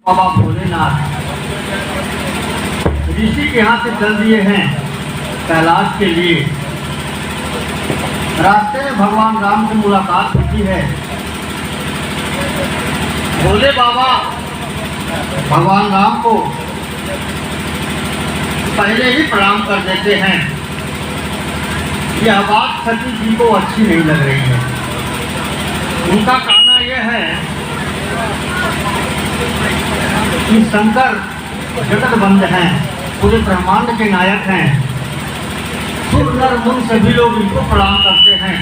बाबा भोलेनाथ ऋषि के यहाँ से चल दिए हैं कैलाश के लिए। रास्ते में भगवान राम से मुलाकात होती है। भोले बाबा भगवान राम को पहले ही प्रणाम कर देते हैं। यह बात सती जी को अच्छी नहीं लग रही है। उनका कहना यह है कि शंकर जगत बंद हैं, पूरे ब्रह्मांड के नायक हैं। सुर नर मुनि सभी लोग इनको प्रणाम करते हैं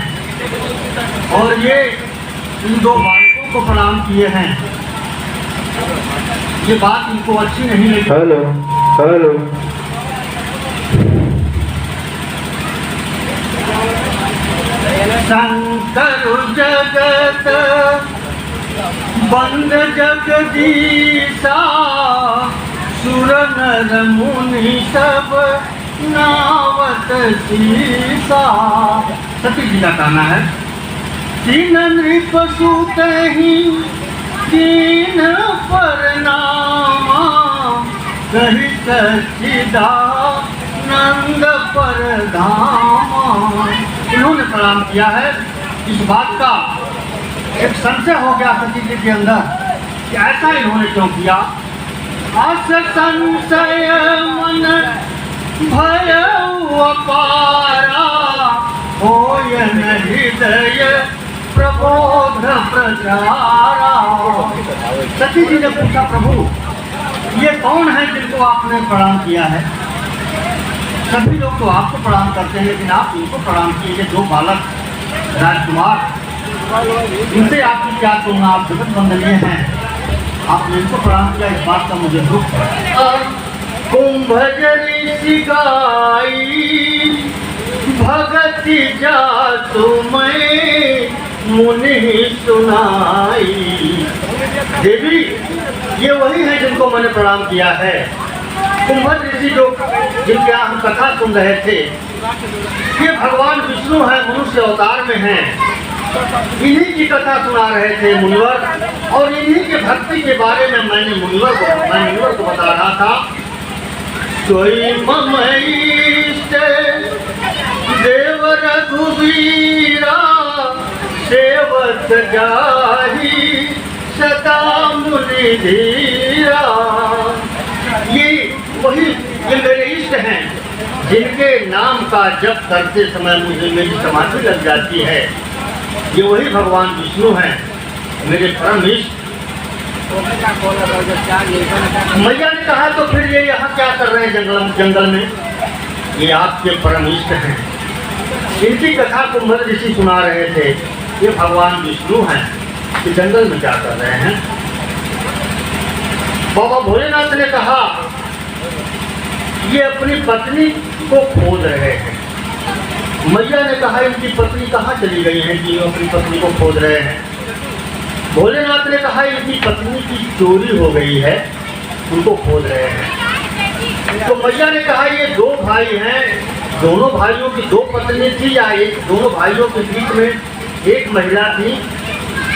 और ये इन दो बालकों को प्रणाम किए हैं। ये बात इनको अच्छी नहीं लगी। हेलो हेलो शंकर जगत बंद जगदीशा, सुर नर मुनि सब नावत सीसा। सती जी का कहना है, तीन नृप सुतहि तीन परनामा, कही सच्चिदानंद परधामा। इन्होंने प्रणाम किया है। इस बात का एक संशय हो गया सती जी के अंदर कि ऐसा इन्होंने क्यों किया। अस संशय मन भय अपारा, होयन हृदय प्रबोध प्रचारा। सती जी ने पूछा, प्रभु ये कौन है जिनको आपने प्रणाम किया है? सभी लोग तो आपको प्रणाम करते हैं, लेकिन आप इनको प्रणाम किए। दो बालक राजकुमार, इनसे आपकी क्या तुलना? आप जगत वंदनीय हैं, आपने इनको प्रणाम किया। इस बात का मुझे दुख है। कुंभ ऋषि गाई भगति जातु मैं मुनि सुनाई। देवी ये वही है जिनको मैंने प्रणाम किया है। कुंभ ऋषि जो जिनके यहाँ हम कथा सुन रहे थे, ये भगवान विष्णु है, मनुष्य अवतार में हैं। इन्हीं की कथा सुना रहे थे मुनिवर, और इन्हीं के भक्ति के बारे में मैं मुनिवर को बता रहा था। कोई मम इष्ट देव रघुवीरा, सेवक जाहि सदा मुनि धीरा। ये मेरे इष्ट हैं, जिनके नाम का जप करते समय मुझे मेरी समाधि लग जाती है। ये वही भगवान विष्णु हैं, मेरे परम इष्ट। मैया ने कहा, तो फिर ये यहाँ क्या कर रहे हैं जंगल में? ये आपके परम इष्ट हैं। इनकी कथा को कुंभ ऋषि सुना रहे थे। ये भगवान विष्णु हैं, कि जंगल में क्या कर रहे हैं? बाबा भोलेनाथ ने कहा, ये अपनी पत्नी को खोज रहे हैं। मैया ने कहा, इनकी पत्नी कहाँ चली गई है कि अपनी पत्नी को खोज रहे हैं? भोलेनाथ ने कहा, इनकी पत्नी की चोरी हो गई है, उनको खोज रहे हैं। तो मैया ने कहा, ये दो भाई हैं, दोनों भाइयों की दो पत्नी थी, या एक दोनों भाइयों के बीच में एक महिला थी,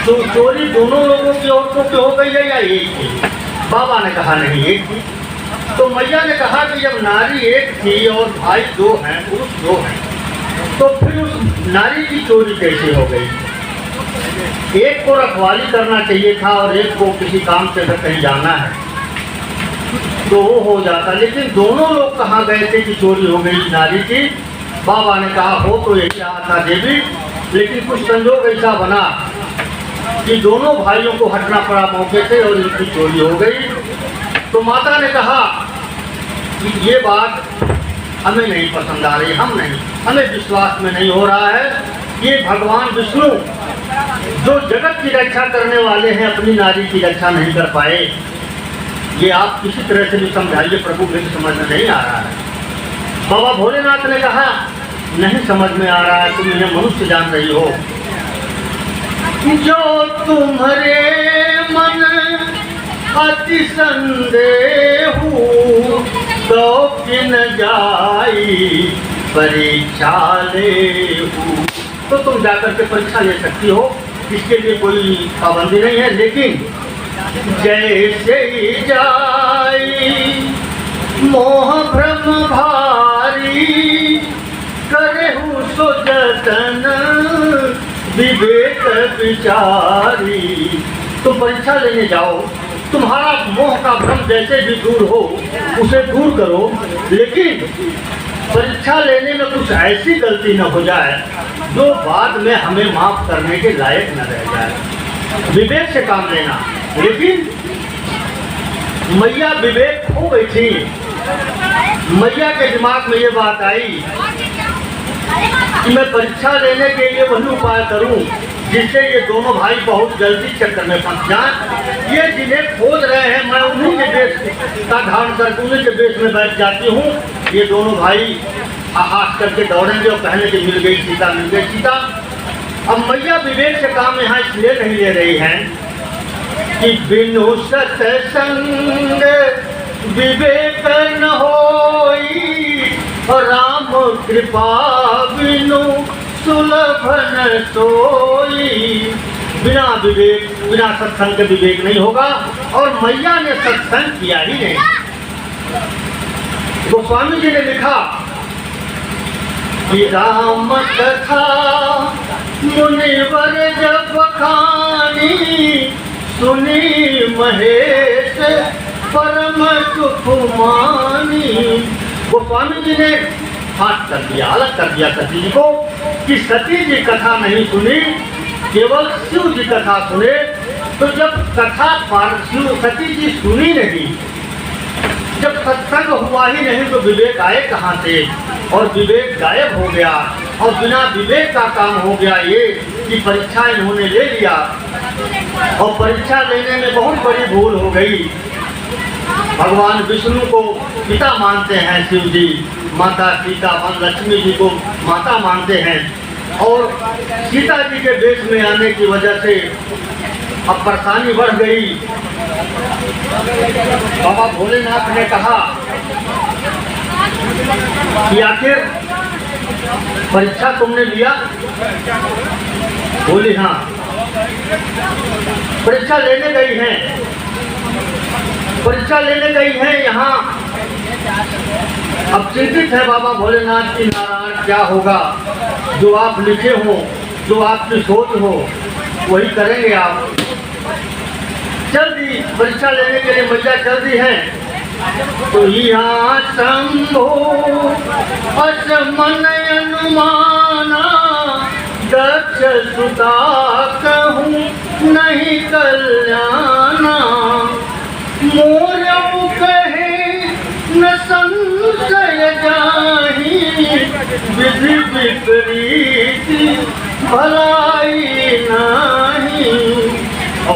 तो चोरी दोनों लोगों की औरतों की हो गई है या एक थी? बाबा ने कहा, नहीं एक थी। तो मैया ने कहा कि जब नारी एक थी और भाई दो हैं, पुरुष दो हैं, तो फिर उस नारी की चोरी कैसे हो गई? एक को रखवाली करना चाहिए था और एक को किसी काम से अगर कहीं जाना है तो वो हो जाता, लेकिन दोनों लोग कहाँ गए थे कि चोरी हो गई नारी की? बाबा ने कहा, हो तो यही रहा था देवी, लेकिन कुछ संजोग ऐसा बना कि दोनों भाइयों को हटना पड़ा मौके से और इनकी चोरी हो गई। तो माता ने कहा कि ये बात हमें नहीं पसंद आ रही, हमें विश्वास में नहीं हो रहा है। ये भगवान विष्णु जो जगत की रक्षा करने वाले हैं, अपनी नारी की रक्षा नहीं कर पाए। ये आप किसी तरह से भी समझाइए प्रभु, मेरी समझ में नहीं आ रहा है। बाबा भोलेनाथ ने कहा, नहीं समझ में आ रहा है, तुम इन्हें मनुष्य जान रही हो। जो तुम्हारे मन अति संदेहु, तो किन जाई परीक्षा लेहु। तो तुम जाकर के परीक्षा ले सकती हो, इसके लिए कोई पाबंदी नहीं है, लेकिन जैसे ही जाई मोह भ्रम भारी, करहु सो जतन विवेक विचारी। तुम परीक्षा लेने जाओ, तुम्हारा मोह का भ्रम जैसे भी दूर हो उसे दूर करो, लेकिन परीक्षा लेने में कुछ ऐसी गलती न हो जाए जो बाद में हमें माफ करने के लायक न रह जाए। विवेक से काम लेना। लेकिन मैया विवेक खो गई थी। मैया के दिमाग में ये बात आई कि मैं परीक्षा लेने के लिए वही उपाय करूं जिससे ये दोनों भाई बहुत जल्दी चक्कर में फंस जाएं। ये जिन्हें खोज रहे हैं मैं उन्हीं के बेस का धारण करके उन्हीं के बेस में बैठ जाती हूँ। ये दोनों भाई हाथ करके दौड़ेंगे और कहने की मिल गई सीता, मिल गई सीता। अब मैया विवेक से काम यहाँ इसलिए नहीं ले रही हैं कि बिनु सत्संग विवेक न होई, राम कृपा बिनु सुलभ न सोई। बिना विवेक, बिना सत्संग के विवेक नहीं होगा। और मैया ने सत्संग किया ही नहीं। गोस्वामी जी ने लिखा कि राम कथा मुनिवर जब खानी, सुनी महेश परम सुख मानी। गोस्वामी जी ने हाथ कर दिया, अलग कर दिया सती जी को कि सती जी कथा नहीं सुनी, केवल शिव जी कथा सुने। तो जब कथा सती जी सुनी नहीं, जब सत्संग हुआ ही नहीं तो विवेक आए कहाँ से? और विवेक गायब हो गया और बिना विवेक का काम हो गया ये कि परीक्षा इन्होंने ले लिया और परीक्षा लेने में बहुत बड़ी भूल हो गई। भगवान विष्णु को पिता मानते हैं शिव जी, माता सीता लक्ष्मी जी को माता मानते हैं, और सीता जी के देश में आने की वजह से अब परेशानी बढ़ गई। बाबा भोलेनाथ ने कहा कि आखिर परीक्षा तुमने लिया? बोली हाँ। परीक्षा लेने गई हैं, परीक्षा लेने गई हैं यहाँ। अब चिंतित है बाबा भोलेनाथ की, नारायण क्या होगा? जो आप लिखे हो, जो आपकी सोच हो वही करेंगे आप। चल दी परीक्षा लेने के लिए मैया चल दी है। तो यहाँ शंभो असमन अनुमाना, दक्ष सुता कहूँ नहीं कल्याणा। मोर कहे न संशय जाही, विधि विपरीत भलाई नहीं।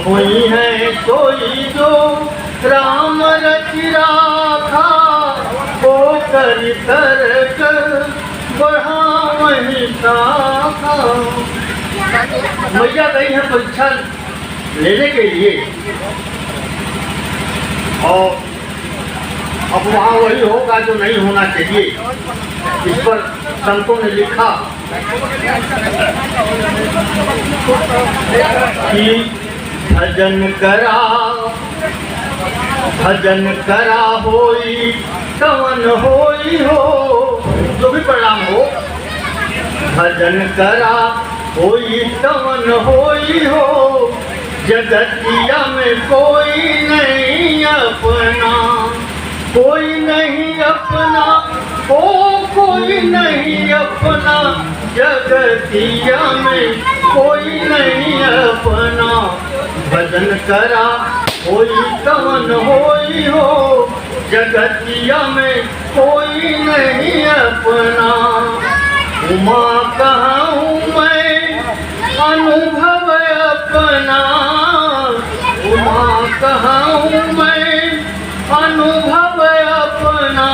वही है सोई जो राम रचि राखा, वो कर बढ़ावही शाखा। मैया गई है परीक्षा लेने के लिए और अब वहाँ वही होगा जो नहीं होना चाहिए। इस पर संतों ने लिखा कि भजन करा होई कवन होई हो। जो भी परिणाम हो, भजन करा होई कवन होई हो। जगतिया में कोई नहीं अपना, कोई नहीं अपना, ओ कोई नहीं अपना। जगतिया में कोई नहीं अपना। भजन करा होई कवन होई हो। जगतिया में कोई नहीं अपना। उमा कहूँ मैं अनुभव अपना, उमा कहूँ मैं अनुभव अपना।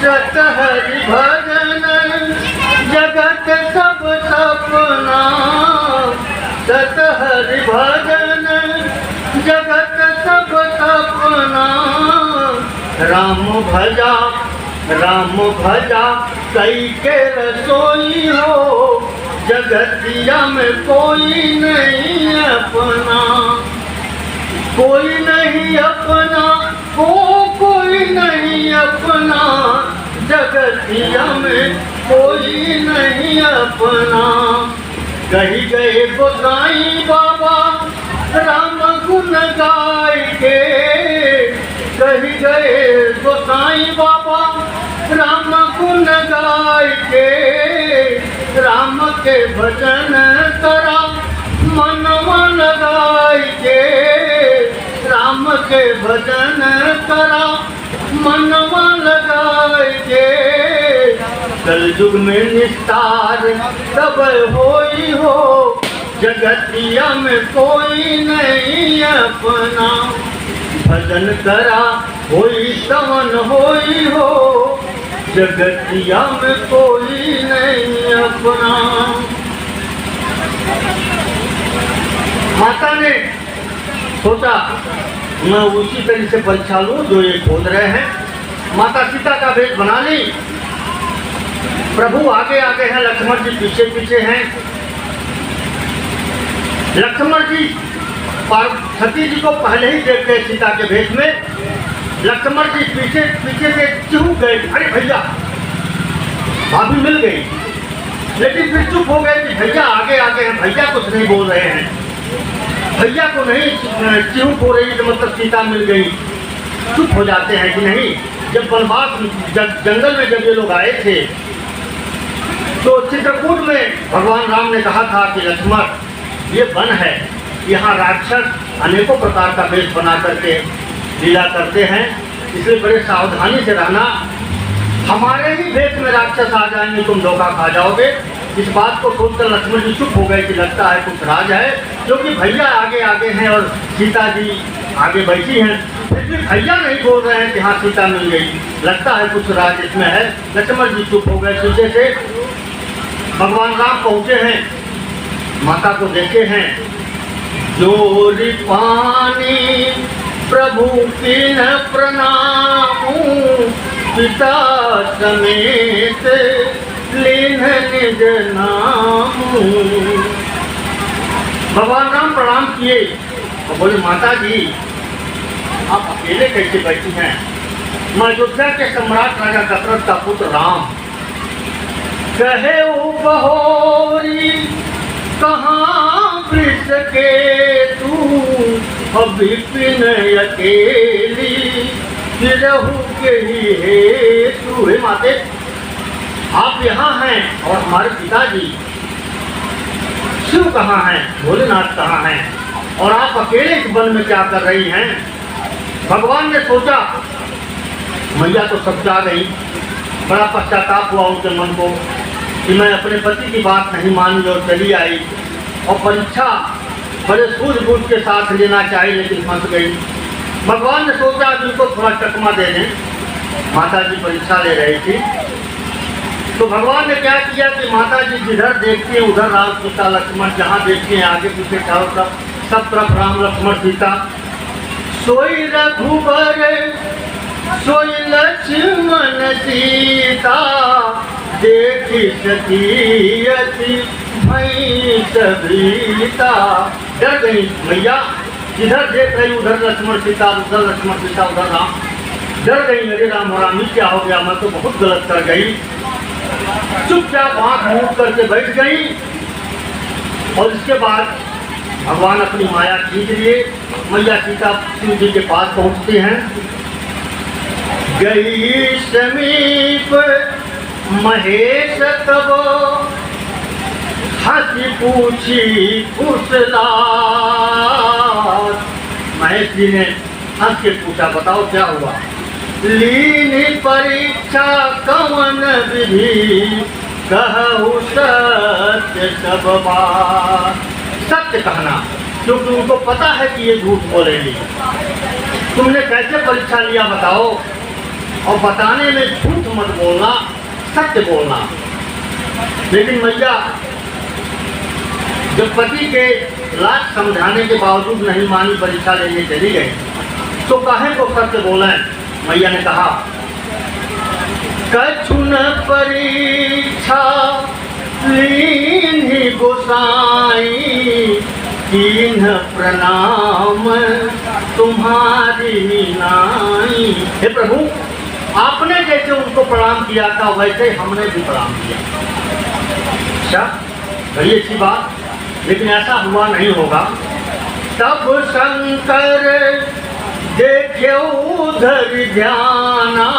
सतहरि भजन जगत सब सपना, सतहरि भजन जगत सब सपना। राम भजा कई के रसोई हो। जगतिया में कोई नहीं अपना। कोई नहीं अपना कोई नहीं अपना, जगतिया में कोई नहीं अपना। कही गए गोसाई बाबा राम गुण गाय के, कही गए गोसाई बाबा राम गुण गाय के। राम के भजन करा मनवा लगाय के, राम के भजन करा मनवा लगाय के। कलयुग में निस्तार तब होई हो, जगतिया में कोई नहीं अपना। भजन करा होई तवन होई हो, जगतिया में कोई नहीं अपना। माता ने सोचा मैं उसी तरह से परीक्षा लूं जो ये खोद रहे हैं। माता सीता का वेश बना ली। प्रभु आगे आगे हैं, लक्ष्मण जी पीछे पीछे हैं। लक्ष्मण जी सती जी को पहले ही देख गए सीता के भेष में। लक्ष्मण जी पीछे पीछे से चूक गए, अरे भैया भाभी मिल गई। लेकिन फिर चुप हो गए कि भैया आगे आगे हैं, भैया कुछ नहीं बोल रहे हैं, भैया को नहीं चूक हो रही तो मतलब सीता मिल गई। चुप हो जाते हैं कि नहीं। जब वनवास जंगल में जब ये लोग आए थे तो चित्रकूट में भगवान राम ने कहा था कि लक्ष्मण ये वन है, यहाँ राक्षस अनेकों प्रकार का वेश बना करके लीला करते हैं, इसलिए बड़े सावधानी से रहना। हमारे ही वेश में राक्षस आ जाएंगे, तुम धोखा खा जाओगे। इस बात को सोचकर लक्ष्मण जी चुप हो गए कि लगता है कुछ राज है, क्योंकि भैया आगे आगे हैं और सीता जी आगे बैठी हैं। फिर भी भैया नहीं बोल रहे हैं कि हाँ सीता मिल गई, लगता है कुछ राज इसमें है। लक्ष्मण जी चुप हो गए। पीछे से भगवान राम पहुँचे हैं, माता को देखे हैं। जोरी पानी प्रभु की न प्रणाम, पिता समेत लीन निज नाम। भगवान राम प्रणाम किए और बोले माता जी आप अकेले कैसे बैठी हैं? मैं अयोध्या के सम्राट राजा दशरथ का पुत्र राम। कहे ओ बहोरी कहाँ वृष के तू, विपिन अकेली रहू के ही है तू। हे माते आप यहाँ हैं और हमारे पिताजी शिव कहाँ हैं, भोलेनाथ कहाँ हैं और आप अकेले इस वन में क्या कर रही हैं? भगवान ने सोचा मैया तो सब जा गई। बड़ा पश्चाताप हुआ उनके मन को कि मैं अपने पति की बात नहीं मानी और चली आई, और परीक्षा बड़े सूझबूझ के साथ लेना चाहिए लेकिन फंस गई। भगवान ने सोचा जिनको थोड़ा चकमा दे दें। माता जी परीक्षा ले रही थी तो भगवान ने क्या किया कि माता जी जिधर देखती हैं उधर राम सीता लक्ष्मण, जहाँ देखते हैं आगे पीछे चारों तरफ सब तरफ राम लक्ष्मण सीता। सोई रघुबर सोई लक्ष्मण सीता, देखी सती अति भई सभीता। डर गई मैया, जिधर देख रही उधर लक्ष्मण सीता, उधर लक्ष्मण सीता उधर राम। डर गई मेरे राम और रामी क्या हो गया, मैं तो बहुत गलत कर गई। चुपचाप आंख मूंद करके बैठ गई और इसके बाद भगवान अपनी माया खींच लिए। मैया सीता शिव जी के पास पहुंचती हैं। गई समीप महेश तब हंसी पूछी फुसलात। महेश जी ने हंस के पूछा बताओ क्या हुआ? लीनी परीक्षा कवन विधि, कहु सत्य सब बात। सत्य कहना, क्योंकि उनको पता है कि ये झूठ बोलेंगे। तुमने कैसे परीक्षा लिया बताओ, और बताने में झूठ मत बोलना, सत्य बोलना। लेकिन मैया जब पति के लाख समझाने के बावजूद नहीं मानी, परीक्षा लेने चली गई, तो कहे को सत्य बोले। मैया ने कहा कछुन परीक्षा लीन्हि गोसाई, कीन्ह प्रणाम तुम्हारी नाई। हे प्रभु, आपने जैसे उनको प्रणाम किया था वैसे हमने भी प्रणाम किया। अच्छा, बड़ी अच्छी बात, लेकिन ऐसा हुआ नहीं होगा। तब शंकर देखे उधर ध्याना,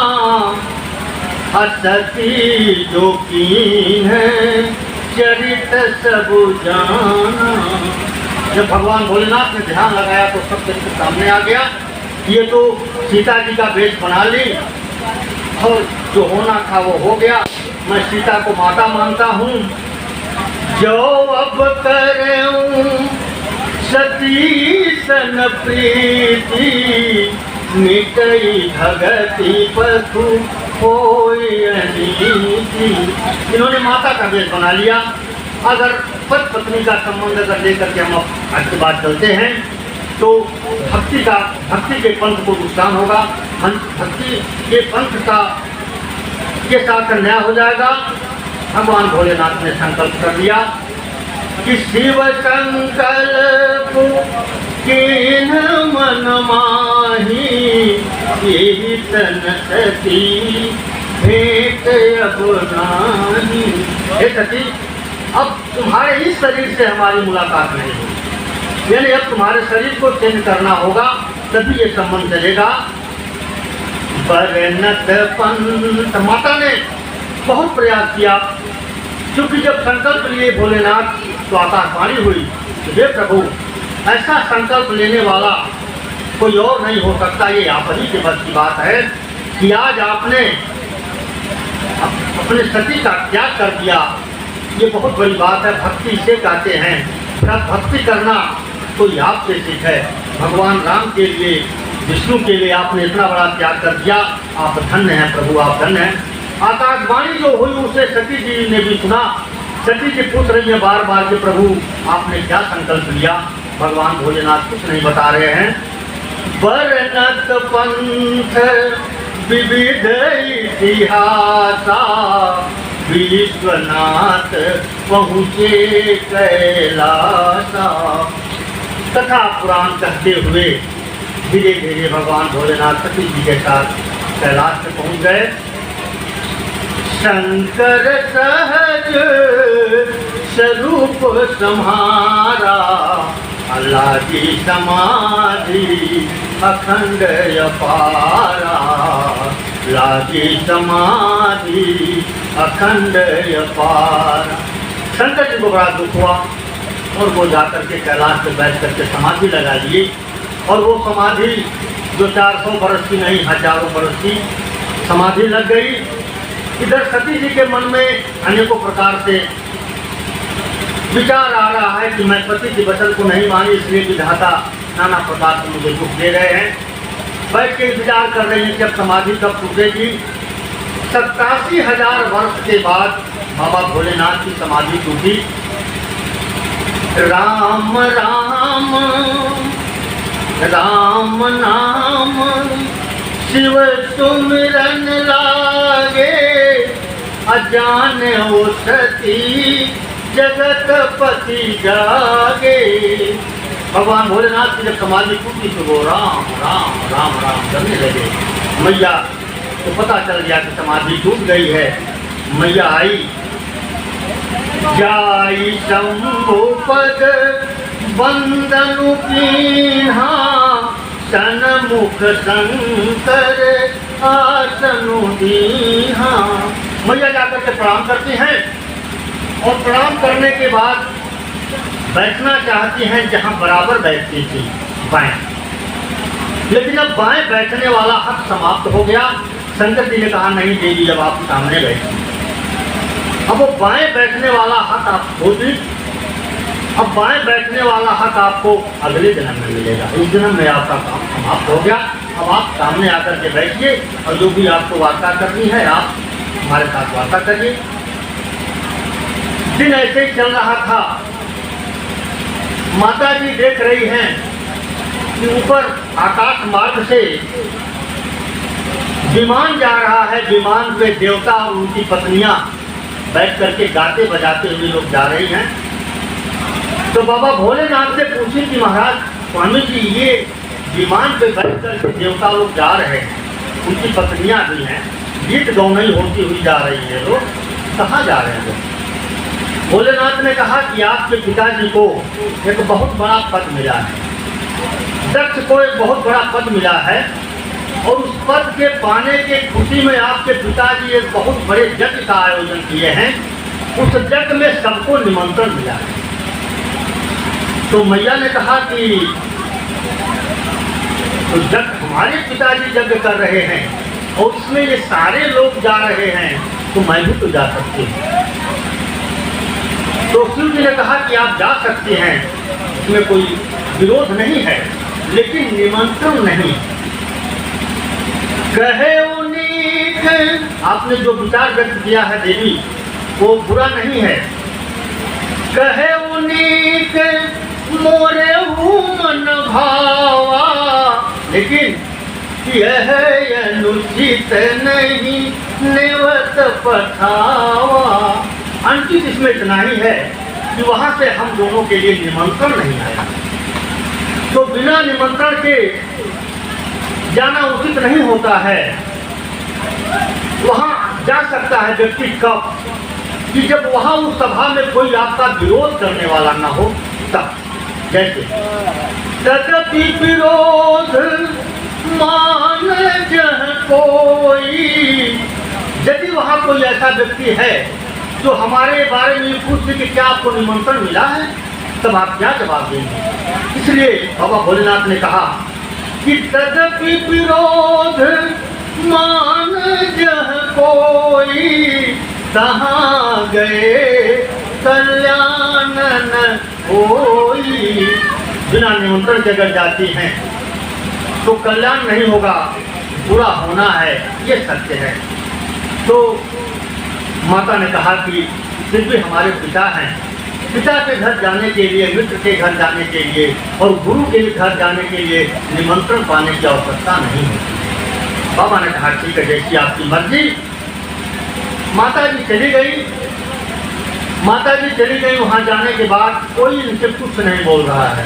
असती जो की है चरित सब जाना। जब भगवान भोलेनाथ ने ध्यान लगाया तो सब चरित्र सामने आ गया। ये तो सीता जी का वेश बना ली और जो होना था वो हो गया। मैं सीता को माता मानता हूँ। जो अब करूं सती सन प्रीति, मिटई भगति पथु होई अनीति। इन्होंने माता का वेश बना लिया। अगर पति पत्नी का संबंध अगर लेकर के हम आगे बात चलते हैं तो भक्ति के पंथ को नुकसान होगा। भक्ति के पंथ का के साथ अन्याय हो जाएगा। भगवान भोलेनाथ ने संकल्प कर लिया कि शिव संकल्प किन मन माही, यही तन सती भेंट अब नाही। हे सती, अब तुम्हारे ही शरीर से हमारी मुलाकात नहीं होगी, यानी अब तुम्हारे शरीर को चेंज करना होगा, तभी ये संबंध चलेगा। बरनत पंत, माता ने बहुत प्रयास किया, क्योंकि जब संकल्प लिए भोलेनाथ तो आकाशवाणी हुई कि हे प्रभु, ऐसा संकल्प लेने वाला कोई और नहीं हो सकता। ये आप ही के बस की बात है कि आज आपने अपने सती का त्याग कर दिया। ये बहुत बड़ी बात है। भक्ति इसे कहते हैं। भक्ति करना कोई आपसे सीख है। भगवान राम के लिए, विष्णु के लिए आपने इतना बड़ा त्याग कर दिया। आप धन्य हैं प्रभु, आप धन्य हैं। आकाशवाणी जो हुई उसे सती जी ने भी सुना। सती जी पूछ रही है बार बार कि प्रभु आपने क्या संकल्प लिया। भगवान भोलेनाथ कुछ नहीं बता रहे हैं। बरनत पंथ विविध इतिहासा, विश्वनाथ पहुँचे कैलासा। कथा पुराण कहते हुए धीरे धीरे भगवान भोलेनाथ सती जी के साथ कैलाश में पहुँच गए। शंकर सहज स्वरूप सम्हारा, अल्लाह की समाधि अखंड अपारा। लागी समाधि अखंड अपारा। शंकर जी को बड़ा दुख हुआ और वो जाकर के कैलाश में बैठ करके समाधि लगा लिए। और वो समाधि जो 400 बरस की नहीं, हजारों बरस की समाधि लग गई। इधर सती जी के मन में अनेकों प्रकार से विचार आ रहा है कि मैं पति के वचन को नहीं मानी, इसलिए विधाता नाना प्रकार से मुझे दुख दे रहे हैं। बैठ के विचार कर रहे हैं कि अब समाधि कब टूटेगी। 87,000 वर्ष के बाद बाबा भोलेनाथ की समाधि टूटी। राम राम राम नाम शिव सुमिरन लागे, अजान हो सती जगत पति जागे। भगवान भोलेनाथ की जब समाधि टूटी तो वो राम राम राम राम करने लगे। मैया तो पता चल गया कि समाधि टूट गई है। मैया आई, जाई शंभु पद वंदनु कीन्हा, सन्मुख शंकर आसनु दीन्हा। मैया जाकर के प्रणाम करती हैं और प्रणाम करने के बाद बैठना चाहती हैं जहां बराबर बैठती थी, बाएं। लेकिन अब बाएं बैठने वाला हक समाप्त हो गया। शंकर जी ने कहा नहीं देवी, जब आप सामने बैठे अब वो बाएं बैठने वाला हक आप खो दी। अब बाएं बैठने वाला हक आपको अगले जन्म में मिलेगा। इस जन्म में आपका काम समाप्त हो गया। अब आप सामने आकर के बैठिए और जो भी आपको वार्ता करनी है आप हमारे साथ वार्ता करिए। दिन ऐसे ही चल रहा था। माता जी देख रही हैं कि ऊपर आकाश मार्ग से विमान जा रहा है। विमान पे देवता और उनकी पत्नियां बैठ करके गाते बजाते हुए लोग जा रही हैं। तो बाबा भोलेनाथ से पूछी कि महाराज स्वामी जी, ये विमान पे बैठकर के देवता लोग जा रहे हैं, उनकी पत्नियां भी हैं, गीत गौनई होती हुई जा रही है। लोग कहाँ जा रहे हैं लोग? भोलेनाथ ने कहा कि आपके पिताजी को एक बहुत बड़ा पद मिला है, दक्ष को एक बहुत बड़ा पद मिला है, और उस पद के पाने के खुशी में आपके पिताजी एक बहुत बड़े यज्ञ का आयोजन किए हैं। उस यज्ञ में सबको निमंत्रण मिला है। तो मैया ने कहा कि तो जब हमारे पिताजी यज्ञ कर रहे हैं और उसमें ये सारे लोग जा रहे हैं, तो मैं भी तो जा सकती हूँ। तो शिव जी ने कहा कि आप जा सकते हैं, इसमें कोई विरोध नहीं है, लेकिन निमंत्रण नहीं। कहे उन्नीक, आपने जो विचार व्यक्त किया है देवी, वो बुरा नहीं है। कहे उन्नीक मोरे मन भावा, लेकिन यह अनुचित नहीं नेवत पठावा। अनुचित इसमें इतना ही है कि वहां से हम दोनों के लिए निमंत्रण नहीं आया, तो बिना निमंत्रण के जाना उचित नहीं होता है। वहां जा सकता है व्यक्ति कब? कि जब वहां उस सभा में कोई आपका विरोध करने वाला ना हो तब। जैसे तदपि विरोध मान जह कोई, यदि वहां कोई ऐसा व्यक्ति है जो हमारे बारे में पूछते कि क्या आपको निमंत्रण मिला है, तब आप क्या जवाब देंगे? इसलिए बाबा भोलेनाथ ने कहा कि तदपि विरोध मान जह कोई, कहाँ गए कल्याणन होई। बिना निमंत्रण के अगर जाती हैं तो कल्याण नहीं होगा, बुरा होना है, ये सत्य है। तो माता ने कहा कि फिर भी हमारे पिता हैं, पिता के घर जाने के लिए, मित्र के घर जाने के लिए और गुरु के घर जाने के लिए निमंत्रण पाने की आवश्यकता नहीं है। बाबा ने कहा ठीक है, जैसी आपकी मर्जी। माता जी चली गई। माता जी चली गई, वहां जाने के बाद कोई इनसे कुछ नहीं बोल रहा है,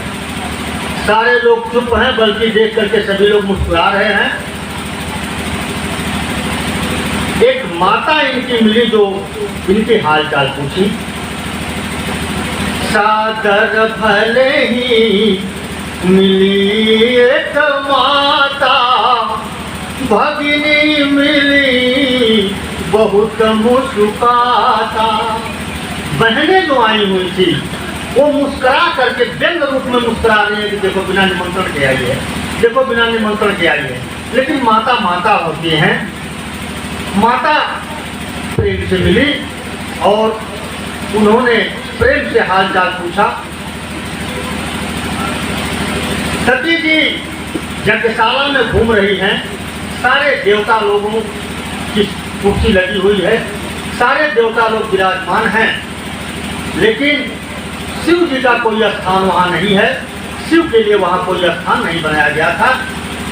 सारे लोग चुप हैं, बल्कि देख करके सभी लोग मुस्कुरा रहे हैं। एक माता इनकी मिली जो इनके हाल चाल पूछी। सादर भले ही मिली एक माता, भगिनी मिली बहुत मुस्कुराता। बहनें जो आई हुई थी वो मुस्कुरा करके व्यंग रूप में मुस्कुरा रही है कि देखो बिना निमंत्रण के आई है, देखो बिना निमंत्रण के आई है। लेकिन माता माता होती हैं। माता प्रेम से मिली और उन्होंने प्रेम से हाल चाल पूछा। सती जी यज्ञशाला में घूम रही हैं, सारे देवता लोगों की कुर्सी लगी हुई है, सारे देवता लोग विराजमान हैं, लेकिन शिव जी का कोई स्थान वहाँ नहीं है। शिव के लिए वहाँ कोई स्थान नहीं बनाया गया था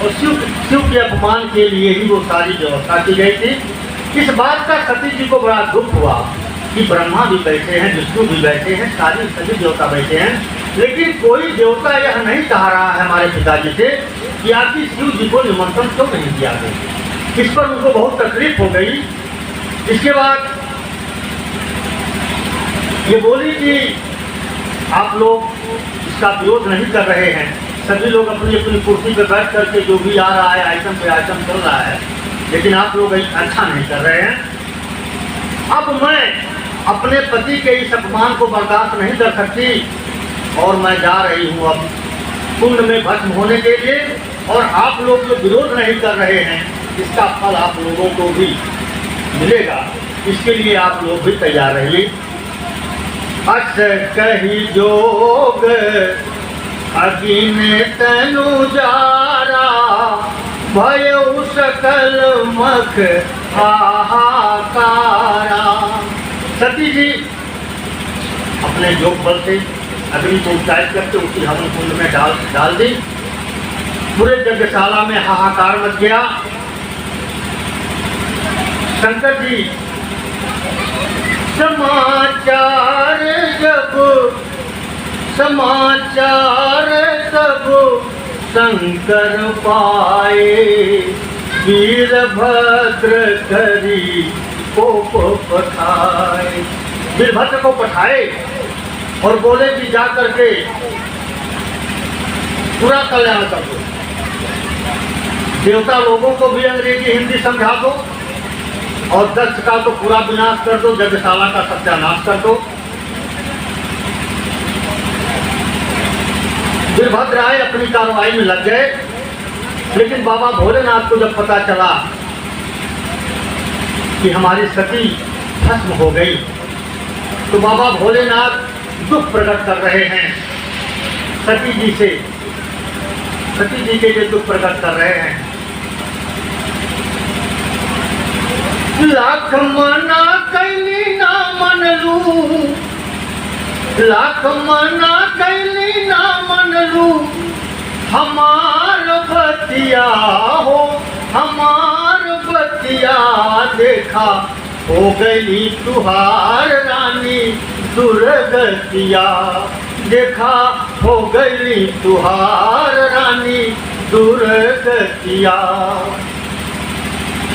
और शिव के अपमान के लिए ही वो सारी व्यवस्था की गई थी। इस बात का सती जी को बड़ा दुख हुआ कि ब्रह्मा भी बैठे हैं, विष्णु भी बैठे हैं, सभी देवता बैठे हैं, लेकिन कोई देवता यह नहीं कह रहा है हमारे पिताजी से कि आखिर शिव जी को निमंत्रण क्यों नहीं दिया गया। इस पर उनको बहुत तकलीफ हो गई। इसके बाद ये बोली कि आप लोग इसका विरोध नहीं कर रहे हैं, सभी लोग अपनी अपनी कुर्सी पर बैठ करके जो भी आ रहा है आइटम पे आइटम चल रहा है, लेकिन आप लोग अच्छा नहीं कर रहे हैं। अब मैं अपने पति के इस अपमान को बर्दाश्त नहीं कर सकती और मैं जा रही हूँ अब कुंड में भस्म होने के लिए, और आप लोग जो विरोध नहीं कर रहे हैं इसका फल आप लोगों को भी मिलेगा, इसके लिए आप लोग भी तैयार रहिए। अस कही जोग अगिन तनु जारा, भय सकल मख हाहाकारा। सती जी अपने योग बल से अग्नि को उत्साहित करके उसी हवन कुंड में डाल दी। पूरे यज्ञशाला में हाहाकार मच गया। शंकर जी समाचार जब शंकर पाए, वीरभद्र करी कोप पठाए। वीरभद्र को पठाए और बोले कि जा करके पूरा कल्याण कर दो, देवता लोगों को भी अंग्रेजी हिंदी समझा दो और दक्ष का तो पूरा विनाश कर दो, यज्ञशाला का सत्यानाश कर दो। वीरभद्र आए, अपनी कार्रवाई में लग गए, लेकिन बाबा भोलेनाथ को जब पता चला कि हमारी सती भस्म हो गई, तो बाबा भोलेनाथ दुख प्रकट कर रहे हैं सती जी से, सती जी के लिए दुख प्रकट कर रहे हैं। लाख मना कैली ना मन लू, लाख मना कैली ना मन लू, हमार बतिया हो, हमार बतिया देखा हो गई तुहार रानी दुर्गतिया, देखा हो गई तुहार रानी दुर्गतिया।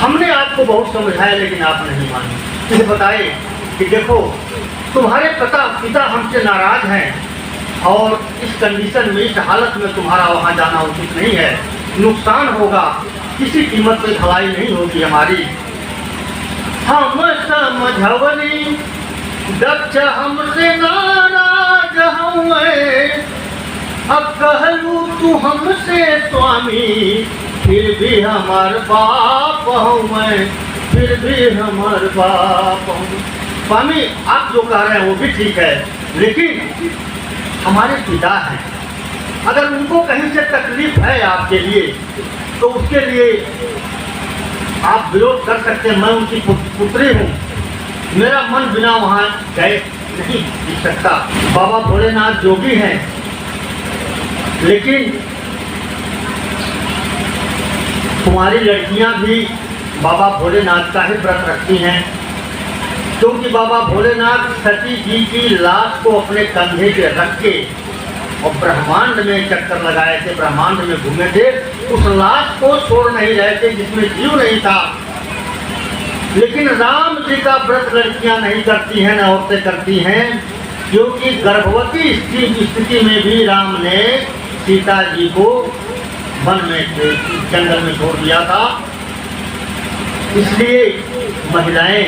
हमने आपको बहुत समझाया लेकिन आप नहीं माने। इसे बताए कि देखो तुम्हारे पिता हमसे नाराज हैं और इस कंडीशन में, इस हालत में तुम्हारा वहाँ जाना उचित नहीं है, नुकसान होगा, किसी कीमत पे भलाई नहीं होगी हमारी। हम समझवनी दक्ष हमसे नाराज हुए, अब कहलू तू हमसे स्वामी, फिर भी हमार बाप हुए, फिर भी हमार बाप हुए। स्वामी आप जो कह रहे हैं वो भी ठीक है, लेकिन हमारे पिता हैं, अगर उनको कहीं से तकलीफ है आपके लिए तो उसके लिए आप विरोध कर सकते हैं। मैं उनकी पुत्री हूँ, मेरा मन बिना वहाँ गए नहीं जी सकता। बाबा भोलेनाथ जोगी हैं, लेकिन तुम्हारी लड़कियां भी बाबा भोलेनाथ का ही व्रत रखती हैं, क्योंकि बाबा भोलेनाथ सती जी की लाश को अपने कंधे पे रख के और ब्रह्मांड में चक्कर लगाए थे, ब्रह्मांड में घूमे थे, उस लाश को छोड़ नहीं रहे थे जिसमें जीव नहीं था। लेकिन राम जी का व्रत लड़कियां नहीं करती हैं, न औरतें करती हैं, क्योंकि गर्भवती स्थिति में भी राम ने सीता जी को वन में जंगल में छोड़ दिया था। इसलिए महिलाएं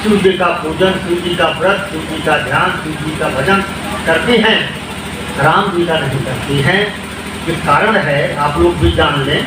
शिव जी का पूजन, शिव जी का व्रत, शिव जी का ध्यान, शिव जी का भजन करती हैं, राम जी का नहीं करती हैं। ये कारण है, आप लोग भी जान लें।